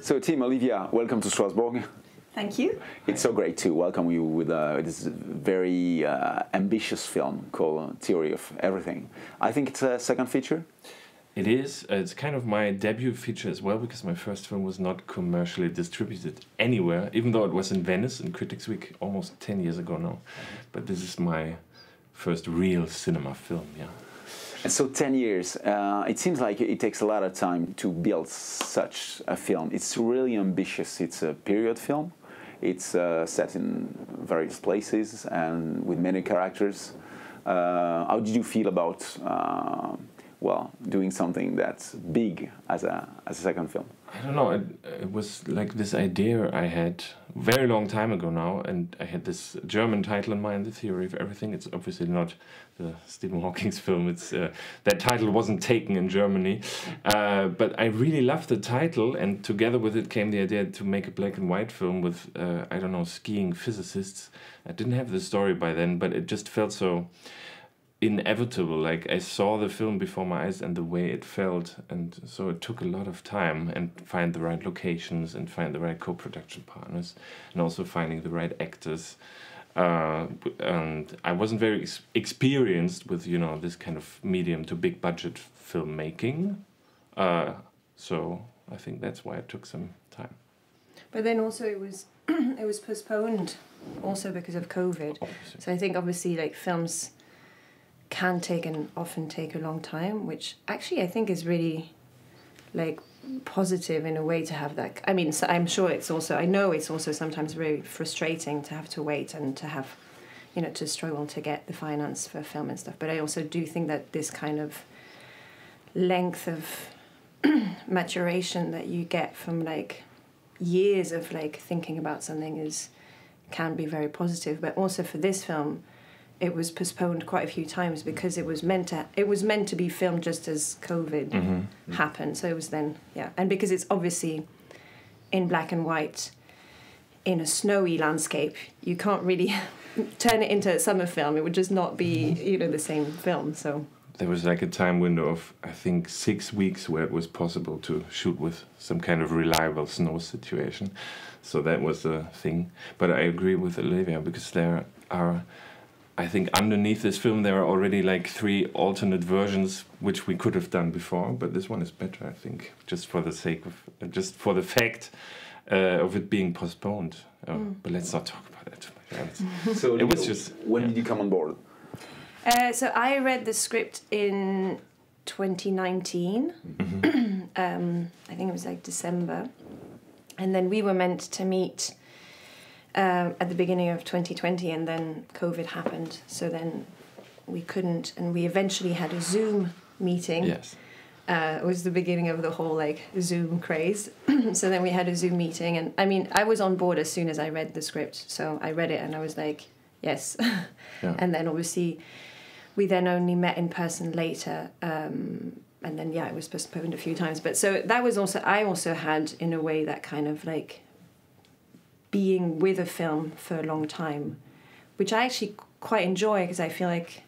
So, Timm, Olivia, welcome to Strasbourg. Thank you. It's so great to welcome you with this very ambitious film called Theory of Everything. I think it's a second feature. It is. It's kind of my debut feature as well, because my first film was not commercially distributed anywhere, even though it was in Venice in Critics Week almost 10 years ago now. But this is my first real cinema film, yeah. And so 10 years, it seems like it takes a lot of time to build such a film. It's really ambitious. It's a period film. It's set in various places and with many characters. How did you feel about doing something that's big as a second film? I don't know. It was like this idea I had very long time ago now, and I had this German title in mind, The Theory of Everything. It's obviously not the Stephen Hawking's film. It's that title wasn't taken in Germany, but I really loved the title, and together with it came the idea to make a black and white film with skiing physicists. I didn't have the story by then, but it just felt so inevitable. Like, I saw the film before my eyes and the way it felt, and so it took a lot of time and find the right locations and find the right co-production partners and also finding the right actors, and I wasn't very experienced with this kind of medium to big budget filmmaking, so I think that's why it took some time. But then also it was it was postponed also because of COVID. Obviously. So I think obviously like films can take and often take a long time, which actually I think is really like positive in a way to have that. I mean, so I'm sure I know it's also sometimes very frustrating to have to wait and to have, to struggle to get the finance for film and stuff. But I also do think that this kind of length of maturation that you get from like years of like thinking about something can be very positive. But also for this film, it was postponed quite a few times because it was meant to be filmed just as COVID happened. So it was then, and because it's obviously in black and white in a snowy landscape, you can't really turn it into a summer film. It would just not be the same film. So there was like a time window of I think 6 weeks where it was possible to shoot with some kind of reliable snow situation. So that was the thing. But I agree with Olivia, because there are, I think underneath this film there are already like 3 alternate versions which we could have done before, but this one is better, I think, just for the fact of it being postponed. But let's not talk about that. So it was just. When did you come on board? So I read the script in 2019. I think it was like December, and then we were meant to meet at the beginning of 2020, and then COVID happened, so then we couldn't, and we eventually had a Zoom meeting. Yes. It was the beginning of the whole like Zoom craze. So then we had a Zoom meeting, and I mean I was on board as soon as I read the script, so I read it and I was like yes. And then obviously we then only met in person later, and then it was postponed a few times, but so that was also, I also had in a way that kind of like being with a film for a long time, which I actually quite enjoy, because I feel like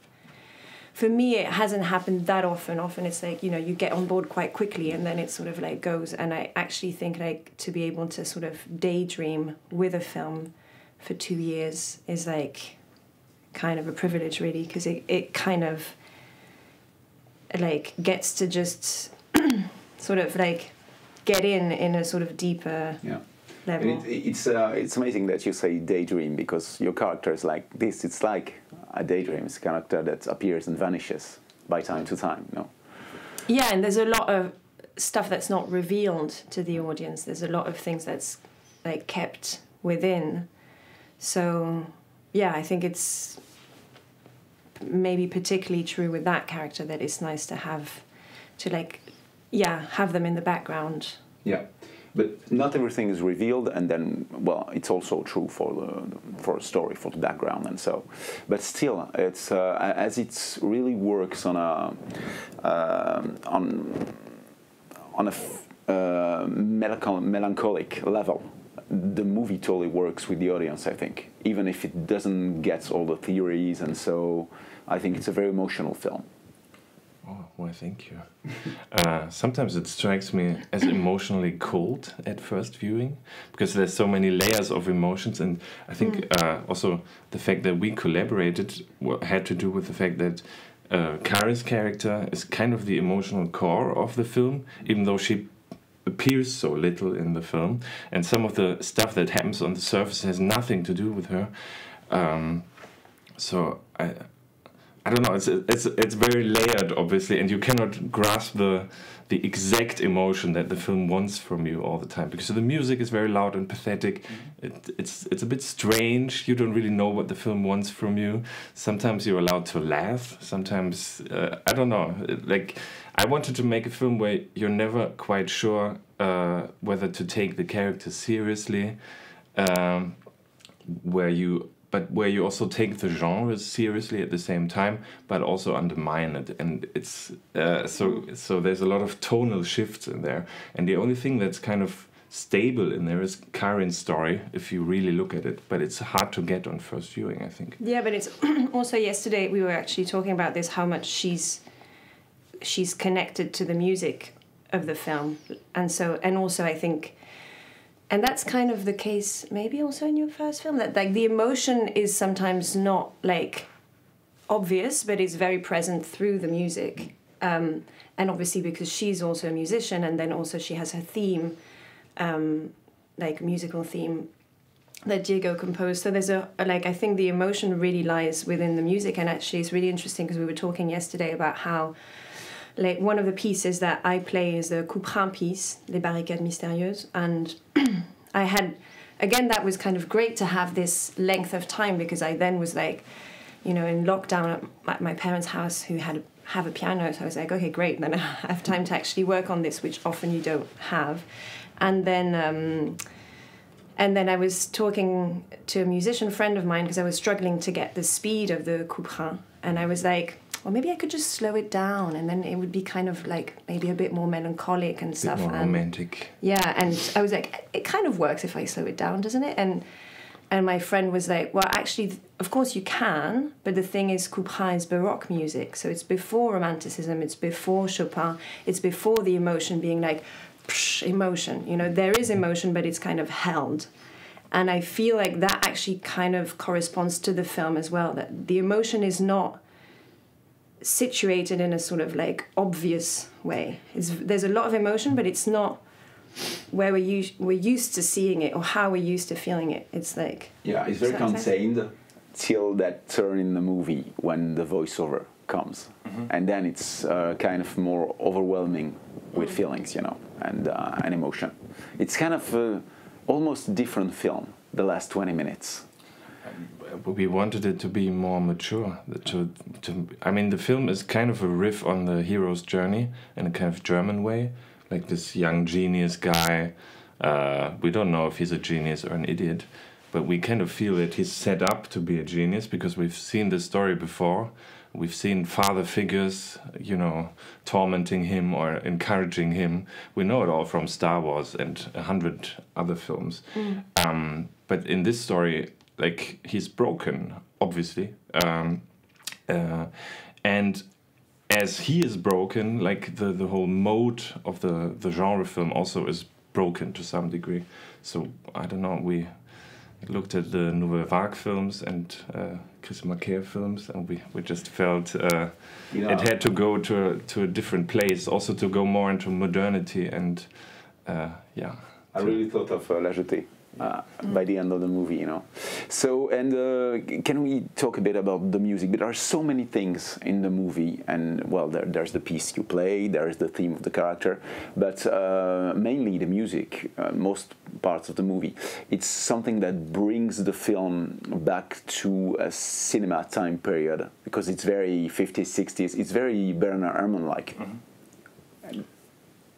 for me it hasn't happened that often. Often it's like, you get on board quite quickly and then it sort of like goes, and I actually think like to be able to sort of daydream with a film for 2 years is like kind of a privilege really, because it kind of like gets to just sort of like get in a sort of deeper level. It's amazing that you say daydream, because your character is like this. It's like a daydream. It's a character that appears and vanishes by time to time. Yeah, and there's a lot of stuff that's not revealed to the audience. There's a lot of things that's like kept within. So yeah, I think it's maybe particularly true with that character that it's nice to have them in the background. Yeah. But not everything is revealed, and then, it's also true for a story, for the background, and so. But still, it's as it really works on a melancholic level. The movie totally works with the audience, I think, even if it doesn't get all the theories, and so I think it's a very emotional film. Oh, well, thank you. Sometimes it strikes me as emotionally cold at first viewing, because there's so many layers of emotions, and I think also the fact that we collaborated had to do with the fact that Karin's character is kind of the emotional core of the film, even though she appears so little in the film, and some of the stuff that happens on the surface has nothing to do with her. So I don't know. It's very layered, obviously, and you cannot grasp the exact emotion that the film wants from you all the time, because the music is very loud and pathetic. It's a bit strange. You don't really know what the film wants from you. Sometimes you're allowed to laugh. Sometimes I don't know. Like, I wanted to make a film where you're never quite sure whether to take the character seriously, where you also take the genre seriously at the same time, but also undermine it. And it's so there's a lot of tonal shifts in there. And the only thing that's kind of stable in there is Karin's story, if you really look at it. But it's hard to get on first viewing, I think. Yeah, but it's also yesterday we were actually talking about this, how much she's connected to the music of the film. And also I think, and that's kind of the case maybe also in your first film, that like the emotion is sometimes not like obvious, but is very present through the music. And obviously because she's also a musician, and then also she has her theme, like musical theme that Diego composed. So there's I think the emotion really lies within the music. And actually it's really interesting because we were talking yesterday about how like one of the pieces that I play is the couperin piece, Les Barricades Mystérieuses, and I had, again, that was kind of great to have this length of time, because I then was like, you know, in lockdown at my parents' house who have a piano, so I was like, okay, great, then I have time to actually work on this, which often you don't have. And then I was talking to a musician friend of mine, because I was struggling to get the speed of the couperin, and I was like, well, maybe I could just slow it down, and then it would be kind of like maybe a bit more melancholic and stuff. A bit more romantic. Yeah, and I was like, it kind of works if I slow it down, doesn't it? And my friend was like, well, actually, of course you can, but the thing is, couperin is Baroque music, so it's before Romanticism, it's before Chopin, it's before the emotion being like, psh, emotion. You know, there is emotion, but it's kind of held. And I feel like that actually kind of corresponds to the film as well, that the emotion is not situated in a sort of like obvious way. There's a lot of emotion, but it's not where we're used to seeing it or how we're used to feeling it. It's like, yeah, it's very contained till that turn in the movie when the voiceover comes, and then it's kind of more overwhelming with feelings, you know, and emotion. It's kind of almost different film, the last 20 minutes. We wanted it to be more mature. I mean, the film is kind of a riff on the hero's journey in a kind of German way, like this young genius guy. We don't know if he's a genius or an idiot, but we kind of feel that he's set up to be a genius because we've seen this story before. We've seen father figures, you know, tormenting him or encouraging him. We know it all from Star Wars and 100 other films. But in this story, like, he's broken, obviously. And as he is broken, like, the whole mode of the genre film also is broken to some degree. So, I don't know, we looked at the Nouvelle Vague films and Chris Marker films, and we just felt it had to go to a different place, also to go more into modernity and, yeah. I really thought of La Jetée. By the end of the movie, you know. So, and can we talk a bit about the music? There are so many things in the movie, and well, there's the piece you play, there's the theme of the character, but mainly the music, most parts of the movie. It's something that brings the film back to a cinema time period, because it's very 50s, 60s, it's very Bernard Herrmann-like.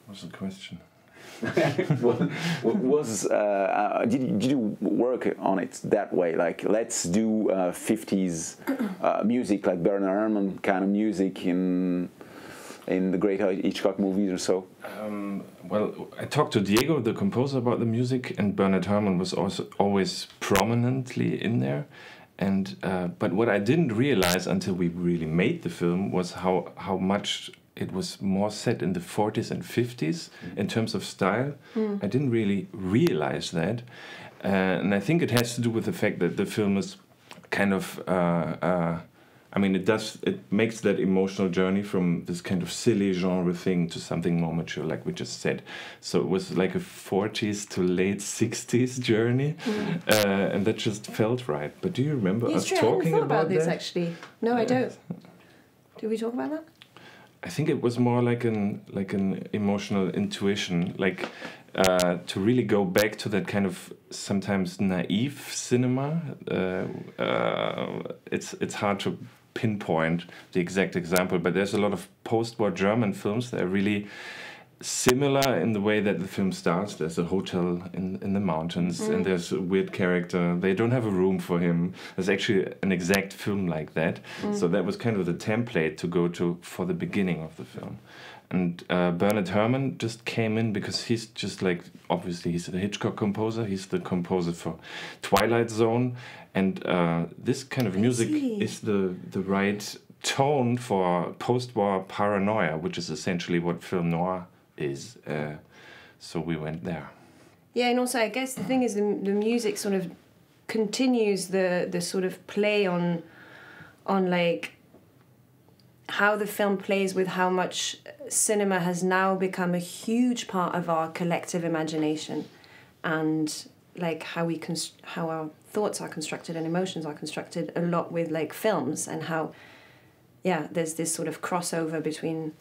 What's the question? Did you work on it that way? Like, let's do 50s music, like Bernard Herrmann kind of music in the great Hitchcock movies or so? Well, I talked to Diego, the composer, about the music, and Bernard Herrmann was also always prominently in there. And but what I didn't realize until we really made the film was how much it was more set in the 40s and 50s in terms of style. I didn't really realize that. And I think it has to do with the fact that the film is kind of... I mean, it makes that emotional journey from this kind of silly genre thing to something more mature, like we just said. So it was like a 40s to late 60s journey, and that just felt right. But do you remember us talking about this that? Actually, no, I don't. Did we talk about that? I think it was more like an emotional intuition, like to really go back to that kind of sometimes naive cinema. It's hard to pinpoint the exact example, but there's a lot of post-war German films that are really similar in the way that the film starts. There's a hotel in the mountains, and there's a weird character. They don't have a room for him. There's actually an exact film like that. So that was kind of the template to go to for the beginning of the film. And Bernard Herrmann just came in because he's just like, obviously he's a Hitchcock composer. He's the composer for Twilight Zone. And this kind of music is the right tone for post-war paranoia, which is essentially what film noir is. So we went there. Yeah, and also I guess the thing is the music sort of continues the sort of play on like how the film plays with how much cinema has now become a huge part of our collective imagination, and like how our thoughts are constructed and emotions are constructed a lot with like films, and how there's this sort of crossover between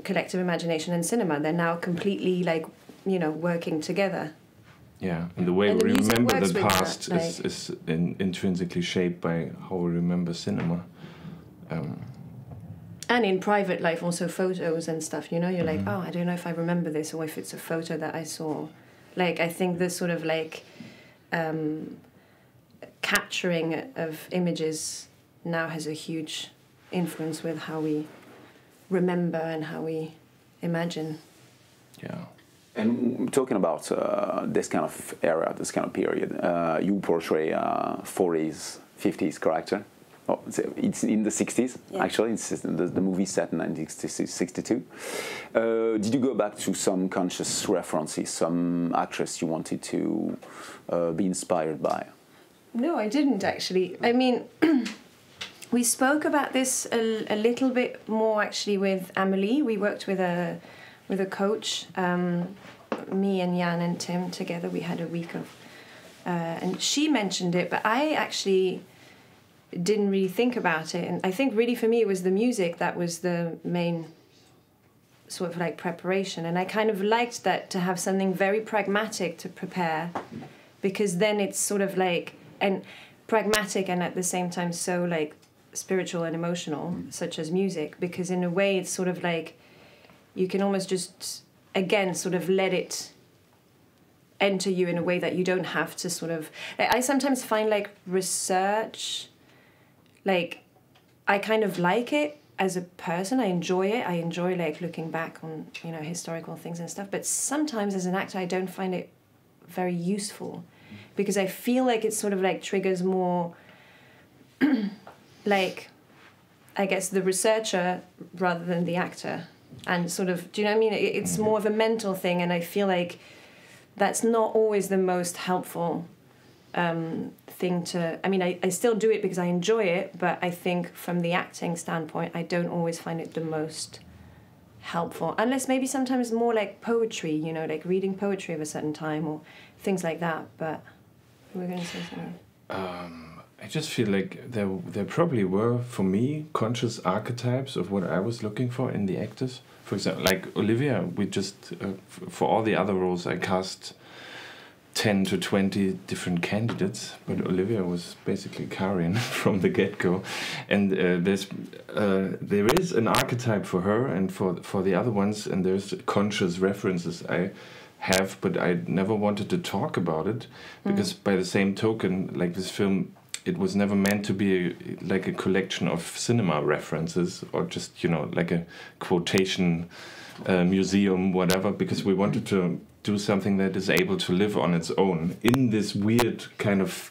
collective imagination and cinema. They're now completely like, you know, working together. Yeah, and the way we remember the past is intrinsically shaped by how we remember cinema. And in private life, also photos and stuff, you know, you're like, oh, I don't know if I remember this or if it's a photo that I saw. Like, I think this sort of like capturing of images now has a huge influence with how we remember and how we imagine. Yeah. And talking about this kind of era, this kind of period, you portray a 40s, 50s character. Oh, it's in the 60s, actually. It's the movie set in 1962. Did you go back to some conscious references, some actress you wanted to be inspired by? No, I didn't, actually. I mean, we spoke about this a little bit more, actually, with Amelie. We worked with a coach, me and Jan and Timm together. We had a week of... and she mentioned it, but I actually didn't really think about it. And I think really for me it was the music that was the main sort of like preparation. And I kind of liked that, to have something very pragmatic to prepare, because then it's sort of like, and pragmatic and at the same time so like spiritual and emotional, such as music, because in a way it's sort of like you can almost just, again, sort of let it enter you in a way that you don't have to sort of... I sometimes find like research, like I kind of like it as a person. I enjoy it. I enjoy like looking back on, you know, historical things and stuff. But sometimes as an actor, I don't find it very useful, because I feel like it sort of like triggers more like, I guess, the researcher rather than the actor. And sort of, do you know what I mean? It's more of a mental thing, and I feel like that's not always the most helpful thing to... I mean, I still do it because I enjoy it, but I think from the acting standpoint, I don't always find it the most helpful. Unless maybe sometimes more like poetry, you know, like reading poetry of a certain time or things like that. But we were going to say something. I just feel like there probably were, for me, conscious archetypes of what I was looking for in the actors. For example, like Olivia, we just, for all the other roles, I cast 10 to 20 different candidates, but Olivia was basically Karin from the get-go. And there is an archetype for her and for the other ones, and there's conscious references I have, but I never wanted to talk about it, because by the same token, like this film, it was never meant to be like a collection of cinema references or just, you know, like a quotation museum, whatever, because we wanted to do something that is able to live on its own in this weird kind of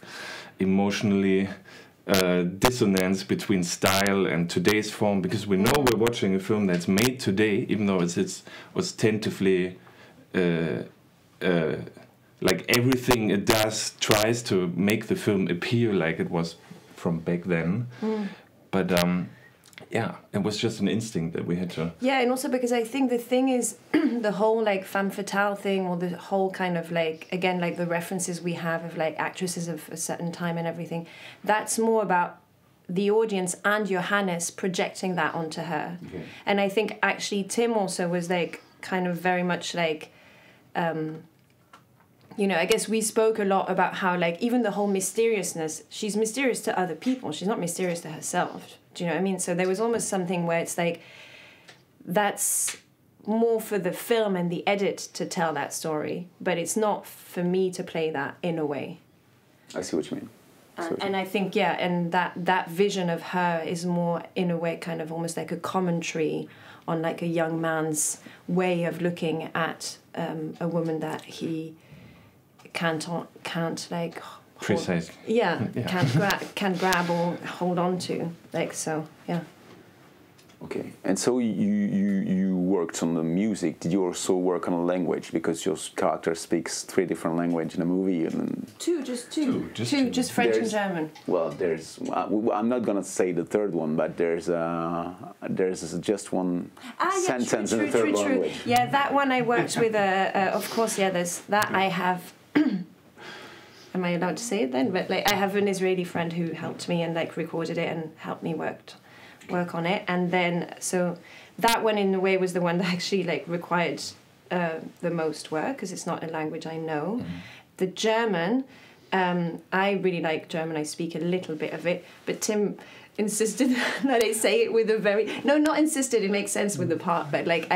emotionally dissonance between style and today's form, because we know we're watching a film that's made today, even though it was tentatively like everything it does tries to make the film appear like it was from back then. But yeah, it was just an instinct that we had to. Yeah, and also because I think the thing is, the whole like femme fatale thing, or the whole kind of like, again, like the references we have of like actresses of a certain time and everything, that's more about the audience and Johannes projecting that onto her. Okay. And I think actually Timm also was like kind of very much like, you know, I guess we spoke a lot about how like even the whole mysteriousness, she's mysterious to other people, she's not mysterious to herself. Do you know what I mean? So there was almost something where it's like, that's more for the film and the edit to tell that story, but it's not for me to play that in a way. I see what you mean. And I think, yeah, and that vision of her is more, in a way, kind of almost like a commentary on like a young man's way of looking at a woman that he can't like... Precisely. Yeah, can't grab or hold on to, like, so, yeah. Okay, and so you worked on the music. Did you also work on a language, because your character speaks 3 different languages in the movie? And two, just French and German. Well, there's. I'm not gonna say the third one, but there's just one sentence in the third language. Yeah, that one I worked with. Of course, yeah. There's that I have. Am I allowed to say it then? But like, I have an Israeli friend who helped me and like recorded it and helped me work on it. And then so that one in a way was the one that actually like required the most work, because it's not a language I know. Mm-hmm. The German, I really like German. I speak a little bit of it, but Timm insisted that I say it with a very... No, not insisted, it makes sense with the part, but like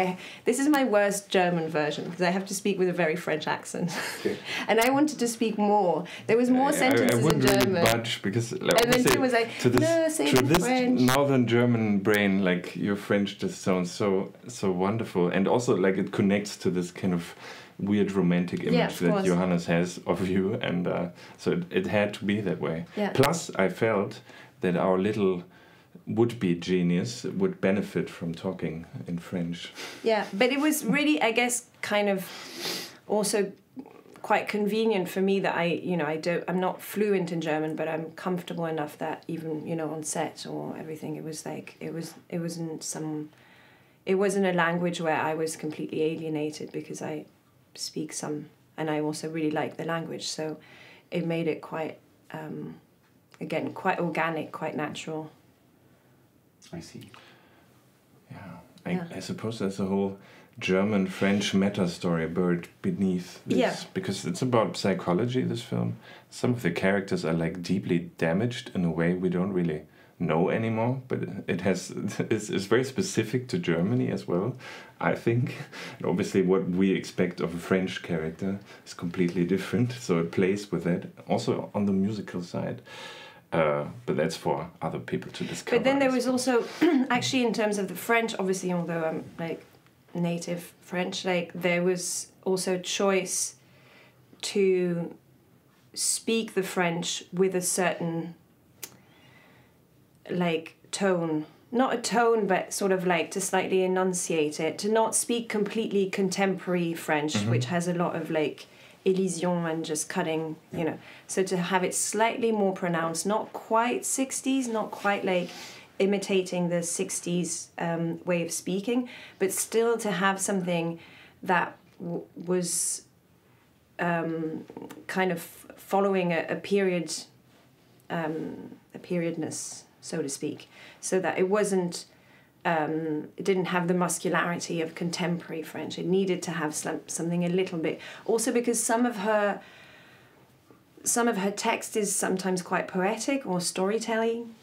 this is my worst German version, because I have to speak with a very French accent. Okay. And I wanted to speak more. There was more sentences in German. I wouldn't really budge, because like, and then Timm was like, no, say it in French. Northern German brain, like your French just sounds so wonderful, and also like it connects to this kind of weird romantic image that Johannes has of you, and so it had to be that way. Yeah. Plus, I felt that our little would-be genius would benefit from talking in French. Yeah, but it was really, I guess, kind of also quite convenient for me that I'm not fluent in German, but I'm comfortable enough that even, you know, on set or everything, it was like, it wasn't a language where I was completely alienated, because I speak some, and I also really like the language, so it made it quite... again, quite organic, quite natural. I see. Yeah. I suppose there's a whole German-French meta-story buried beneath this, because it's about psychology, this film. Some of the characters are like deeply damaged in a way we don't really know anymore, but it's very specific to Germany as well, I think. And obviously what we expect of a French character is completely different, so it plays with that. Also on the musical side. But that's for other people to discover. But then there was also, actually in terms of the French, obviously, although I'm like native French, like there was also choice to speak the French with a certain like tone. Not a tone, but sort of like to slightly enunciate it, to not speak completely contemporary French, mm-hmm. which has a lot of like elision and just cutting, you know. So to have it slightly more pronounced, not quite 60s, not quite like imitating the 60s way of speaking, but still to have something that was kind of following a period, a periodness, so to speak, so that it wasn't, it didn't have the muscularity of contemporary French. It needed to have something a little bit. Also because some of her text is sometimes quite poetic or storytelling.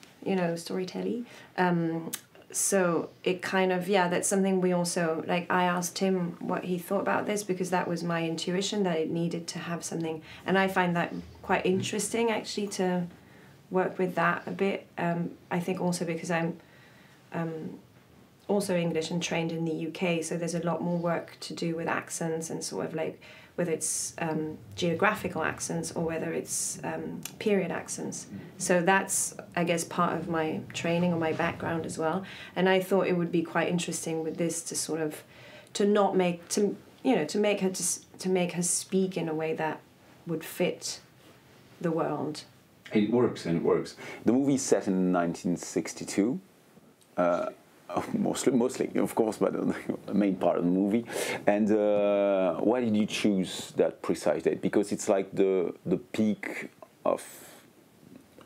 So it kind of, that's something we also, like I asked Timm what he thought about this, because that was my intuition, that it needed to have something. And I find that quite interesting actually to work with that a bit. I think also because I'm also English and trained in the UK, so there's a lot more work to do with accents and sort of like whether it's geographical accents or whether it's period accents. So that's, I guess, part of my training or my background as well. And I thought it would be quite interesting with this to sort of to make her speak in a way that would fit the world. It works, and it works. The movie is set in 1962. Mostly, of course, but the main part of the movie. And why did you choose that precise date? Because it's like the peak of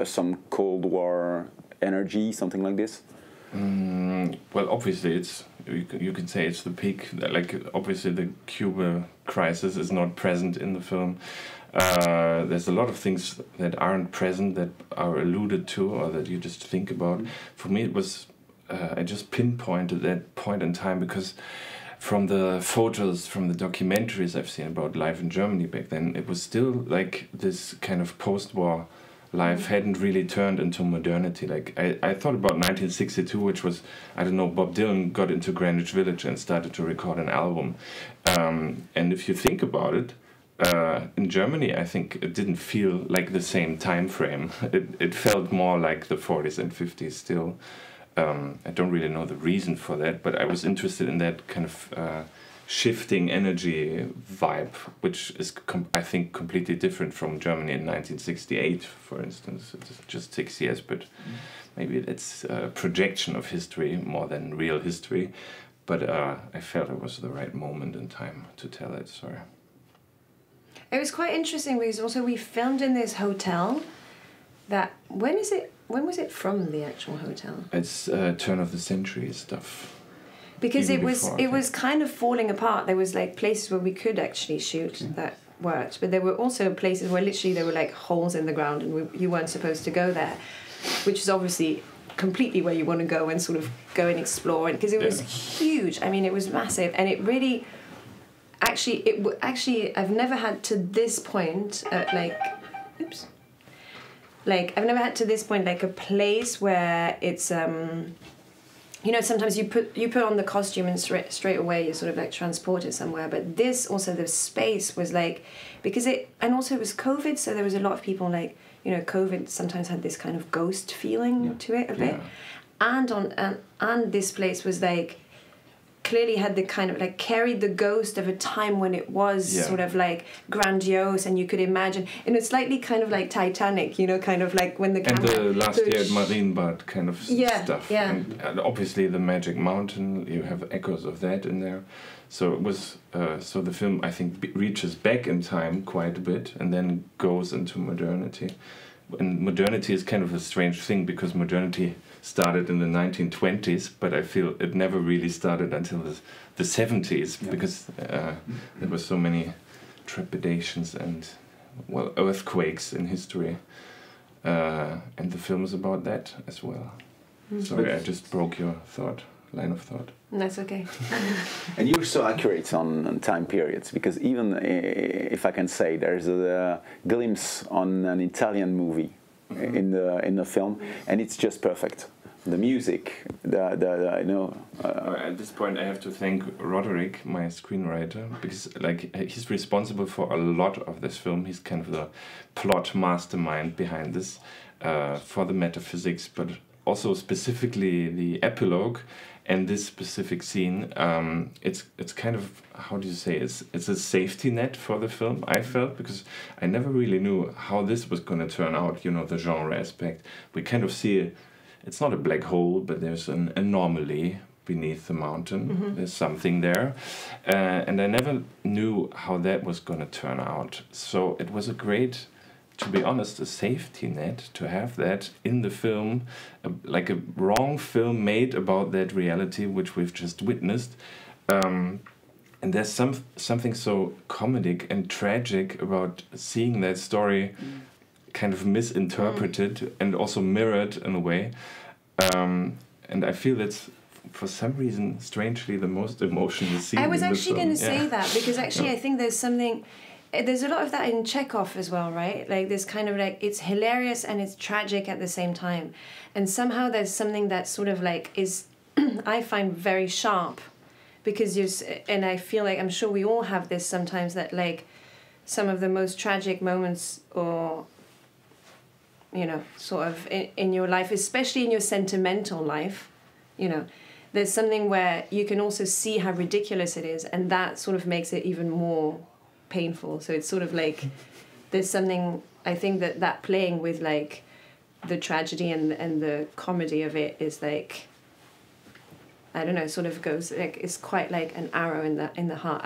some Cold War energy, something like this. Well, obviously, you can say it's the peak. Like, obviously, the Cuba crisis is not present in the film. There's a lot of things that aren't present that are alluded to or that you just think about. For me, it was. I just pinpointed that point in time because from the photos, from the documentaries I've seen about life in Germany back then, it was still like this kind of post-war life hadn't really turned into modernity. Like I thought about 1962, which was, I don't know, Bob Dylan got into Greenwich Village and started to record an album. And if you think about it, in Germany, I think it didn't feel like the same time frame. It felt more like the 40s and 50s still. I don't really know the reason for that, but I was interested in that kind of shifting energy vibe, which is, I think, completely different from Germany in 1968, for instance. It's just 6 years, but maybe it's a projection of history more than real history. But I felt it was the right moment in time to tell that story. It was quite interesting because also we filmed in this hotel that, when was it from, the actual hotel? It's turn of the century stuff. Because Even it was kind of falling apart. There was like places where we could actually shoot that worked, but there were also places where literally there were like holes in the ground and you weren't supposed to go there, which is obviously completely where you want to go and sort of go and explore. Because it was huge. I mean, it was massive, and it really, actually, I've never had to this point I've never had to this point like a place where it's sometimes you put on the costume and straight away you're sort of like transported somewhere, but this also, the space was like, because it was COVID, so there was a lot of people like, COVID sometimes had this kind of ghost feeling to it a bit, and this place was like clearly had the kind of like carried the ghost of a time when it was sort of like grandiose, and you could imagine, and it's slightly kind of like Titanic, kind of like when the camera and the last year at Marienbad kind of stuff. Yeah. And obviously the Magic Mountain, you have echoes of that in there. So it was so the film, I think, reaches back in time quite a bit and then goes into modernity. And modernity is kind of a strange thing because modernity started in the 1920s, but I feel it never really started until the 70s because there were so many trepidations and earthquakes in history, and the film is about that as well. Sorry, I just broke your line of thought. That's okay. And you're so accurate on time periods, because even if I can say, there's a glimpse on an Italian movie in the film, and it's just perfect. The music, At this point, I have to thank Roderick, my screenwriter, because he's responsible for a lot of this film. He's kind of the plot mastermind behind this, for the metaphysics, but also specifically the epilogue and this specific scene. It's kind of, how do you say, it's a safety net for the film, I felt, because I never really knew how this was going to turn out, the genre aspect. We kind of see it's not a black hole, but there's an anomaly beneath the mountain. There's something there. And I never knew how that was going to turn out. So it was to be honest, a safety net to have that in the film, like a wrong film made about that reality, which we've just witnessed. And there's something so comedic and tragic about seeing that story kind of misinterpreted and also mirrored in a way, and I feel that's for some reason strangely the most emotional scene. I was actually going to say that because actually I think there's a lot of that in Chekhov as well, right? Like this kind of like, it's hilarious and it's tragic at the same time, and somehow there's something that sort of like is I find very sharp, because and I feel like, I'm sure we all have this sometimes, that like some of the most tragic moments, or sort of in your life, especially in your sentimental life, there's something where you can also see how ridiculous it is, and that sort of makes it even more painful. So it's sort of like there's something, I think, that playing with like the tragedy and the comedy of it is like, I don't know, sort of goes like, it's quite like an arrow in the heart.